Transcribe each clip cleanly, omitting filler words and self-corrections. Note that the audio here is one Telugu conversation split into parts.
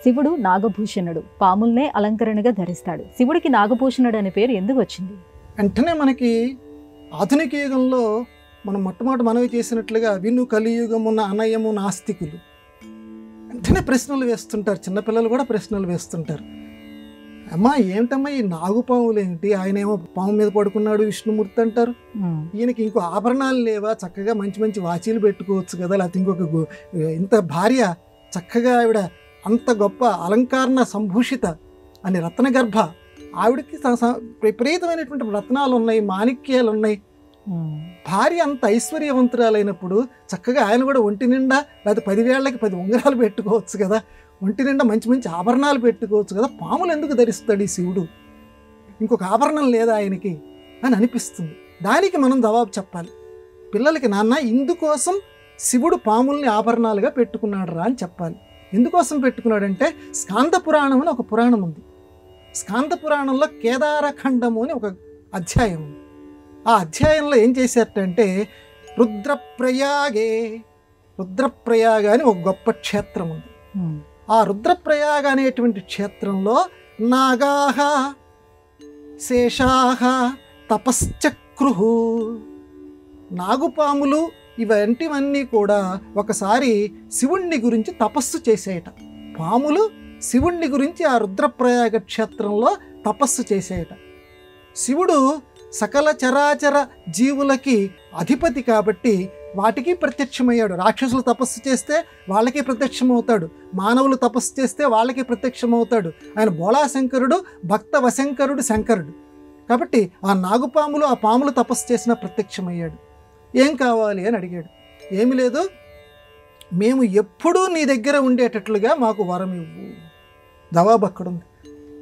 శివుడు నాగభూషణుడు, పాముల్నే అలంకరణగా ధరిస్తాడు. శివుడికి నాగభూషణుడు అనే పేరు ఎందుకు వచ్చింది? వెంటనే మనకి ఆధునిక యుగంలో మనం మొట్టమొదటి మనవి చేసినట్లుగా విను కలియుగమున్న అనయము నాస్తికులు వెంటనే ప్రశ్నలు వేస్తుంటారు. చిన్నపిల్లలు కూడా ప్రశ్నలు వేస్తుంటారు. అమ్మా ఏమిటమ్మా ఈ నాగుపాములు ఏంటి? ఆయన ఏమో పాము మీద పడుకున్నాడు విష్ణుమూర్తి అంటారు. ఈయనకి ఇంకో ఆభరణాలు లేవా? చక్కగా మంచి మంచి వాచీలు పెట్టుకోవచ్చు కదా. లేకపోతే ఇంకొక ఇంత భార్య చక్కగా ఆవిడ అంత గొప్ప అలంకరణ సంభూషిత అని రత్నగర్భ, ఆవిడకి విపరీతమైనటువంటి రత్నాలు ఉన్నాయి, మాణిక్యాలు ఉన్నాయి. భార్య అంత ఐశ్వర్యవంతురాలైనప్పుడు చక్కగా ఆయన కూడా ఒంటి నిండా లేకపోతే 10 వేళ్ళకి 10 ఉంగరాలు పెట్టుకోవచ్చు కదా, ఒంటి నిండా మంచి మంచి ఆభరణాలు పెట్టుకోవచ్చు కదా. పాములు ఎందుకు ధరిస్తాడు ఈ శివుడు? ఇంకొక ఆభరణం లేదా ఆయనకి అని అనిపిస్తుంది. దానికి మనం జవాబు చెప్పాలి పిల్లలకి. నాన్న ఇందుకోసం శివుడు పాముల్ని ఆభరణాలుగా పెట్టుకున్నాడు రా అని చెప్పాలి. ఎందుకోసం పెట్టుకున్నాడంటే స్కాంద పురాణం అని ఒక పురాణం ఉంది. స్కాంద పురాణంలో కేదారఖండము అని ఒక అధ్యాయం ఉంది. ఆ అధ్యాయంలో ఏం చేశారంటే రుద్రప్రయాగ అని ఒక గొప్ప క్షేత్రం ఉంది. ఆ రుద్రప్రయాగ అనేటువంటి క్షేత్రంలో నాగాహ శేషాహ తపశ్చక్రుహు, నాగుపాములు ఇవంటివన్నీ కూడా ఒకసారి శివుణ్ణి గురించి తపస్సు చేసేయట. పాములు శివుణ్ణి గురించి ఆ రుద్రప్రయాగ క్షేత్రంలో తపస్సు చేసేయట. శివుడు సకల చరాచర జీవులకి అధిపతి కాబట్టి వాటికి ప్రత్యక్షమయ్యాడు. రాక్షసులు తపస్సు చేస్తే వాళ్ళకి ప్రత్యక్షమవుతాడు, మానవులు తపస్సు చేస్తే వాళ్ళకి ప్రత్యక్షమవుతాడు. ఆయన బోళాశంకరుడు, భక్త వశంకరుడు, శంకరుడు కాబట్టి ఆ నాగుపాములు ఆ పాములు తపస్సు చేసినా ప్రత్యక్షమయ్యాడు. ఏం కావాలి అని అడిగాడు. ఏమి లేదు, మేము ఎప్పుడూ నీ దగ్గర ఉండేటట్లుగా మాకు వరం ఇవ్వు. జవాబు అక్కడుంది.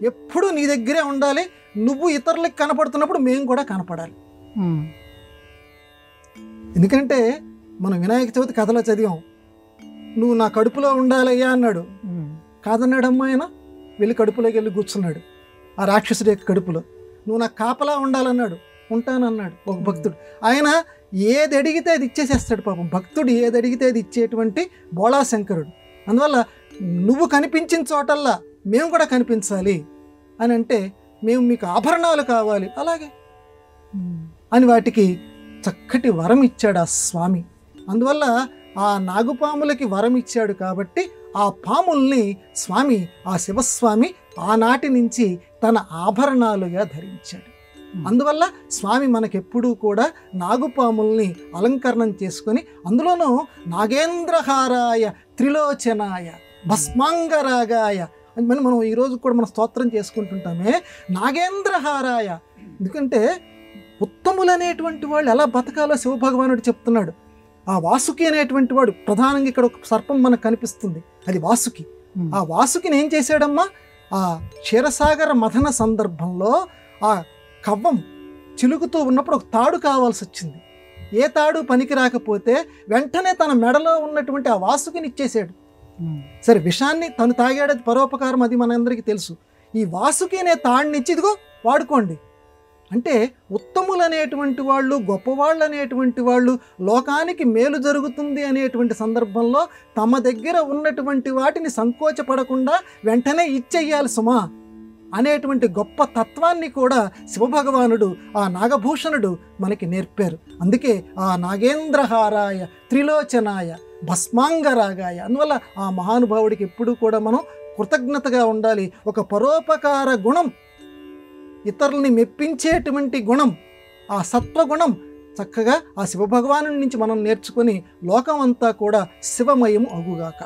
ఎప్పుడూ నీ దగ్గరే ఉండాలి, నువ్వు ఇతరులకు కనపడుతున్నప్పుడు మేము కూడా కనపడాలి. ఎందుకంటే మనం వినాయక చవితి కథలో చదివాం, నువ్వు నా కడుపులో ఉండాలయ్యా అన్నాడు. కాదన్నాడమ్మా ఆయన. వెళ్ళి కడుపులోకి వెళ్ళి కూర్చున్నాడు ఆ రాక్షసుడి యొక్క కడుపులో. నువ్వు నాకు కాపలా ఉండాలన్నాడు. ఉంటానన్నాడు ఒక భక్తుడు. ఆయన ఏది అడిగితే అది ఇచ్చేసేస్తాడు పాపం. భక్తుడు ఏది అడిగితే అది ఇచ్చేటువంటి బోళాశంకరుడు. అందువల్ల నువ్వు కనిపించిన చోటల్లా మేము కూడా కనిపించాలి అని అంటే, మేము మీకు ఆభరణాలు కావాలి అలాగే అని వాటికి చక్కటి వరం ఇచ్చాడు ఆ స్వామి. అందువల్ల ఆ నాగుపాములకి వరం ఇచ్చాడు కాబట్టి ఆ పాముల్ని స్వామి, ఆ శివస్వామి ఆనాటి నుంచి తన ఆభరణాలుగా ధరించాడు. అందువల్ల స్వామి మనకెప్పుడూ కూడా నాగుపాముల్ని అలంకరణం చేసుకొని, అందులోనూ నాగేంద్రహారాయ త్రిలోచనాయ భస్మాంగరాగాయ అని మనం ఈరోజు కూడా మనం స్తోత్రం చేసుకుంటుంటామే. నాగేంద్రహారాయ, ఎందుకంటే ఉత్తములు అనేటువంటి వాళ్ళు ఎలా బతకాలో శివభగవానుడు చెప్తున్నాడు. ఆ వాసుకి అనేటువంటి వాడు ప్రధానంగా ఇక్కడ ఒక సర్పం మనకు కనిపిస్తుంది, అది వాసుకి. ఆ వాసుకిని ఏం చేశాడమ్మా, ఆ క్షీరసాగర మథన సందర్భంలో ఆ కవ్వం చిలుకుతూ ఉన్నప్పుడు ఒక తాడు కావాల్సి వచ్చింది. ఏ తాడు పనికి రాకపోతే వెంటనే తన మెడలో ఉన్నటువంటి ఆ వాసుకిని ఇచ్చేసాడు. సరే, విషాన్ని తను తాగాడు, అది పరోపకారం, అది మనందరికీ తెలుసు. ఈ వాసుకి అనే తాడినిచ్చి ఇదిగో వాడుకోండి అంటే, ఉత్తములు అనేటువంటి వాళ్ళు, గొప్పవాళ్ళు అనేటువంటి వాళ్ళు, లోకానికి మేలు జరుగుతుంది అనేటువంటి సందర్భంలో తమ దగ్గర ఉన్నటువంటి వాటిని సంకోచపడకుండా వెంటనే ఇచ్చేయాలి సుమా అనేటువంటి గొప్ప తత్వాన్ని కూడా శివభగవానుడు, ఆ నాగభూషణుడు మనకి నేర్పారు. అందుకే ఆ నాగేంద్రహారాయ త్రిలోచనాయ భస్మాంగరాగాయ. అందువల్ల ఆ మహానుభావుడికి ఎప్పుడూ కూడా మనం కృతజ్ఞతగా ఉండాలి. ఒక పరోపకార గుణం, ఇతరుల్ని మెప్పించేటువంటి గుణం, ఆ సత్వగుణం చక్కగా ఆ శివభగవాను నుంచి మనం నేర్చుకొని లోకం అంతా కూడా శివమయం అగుగాక.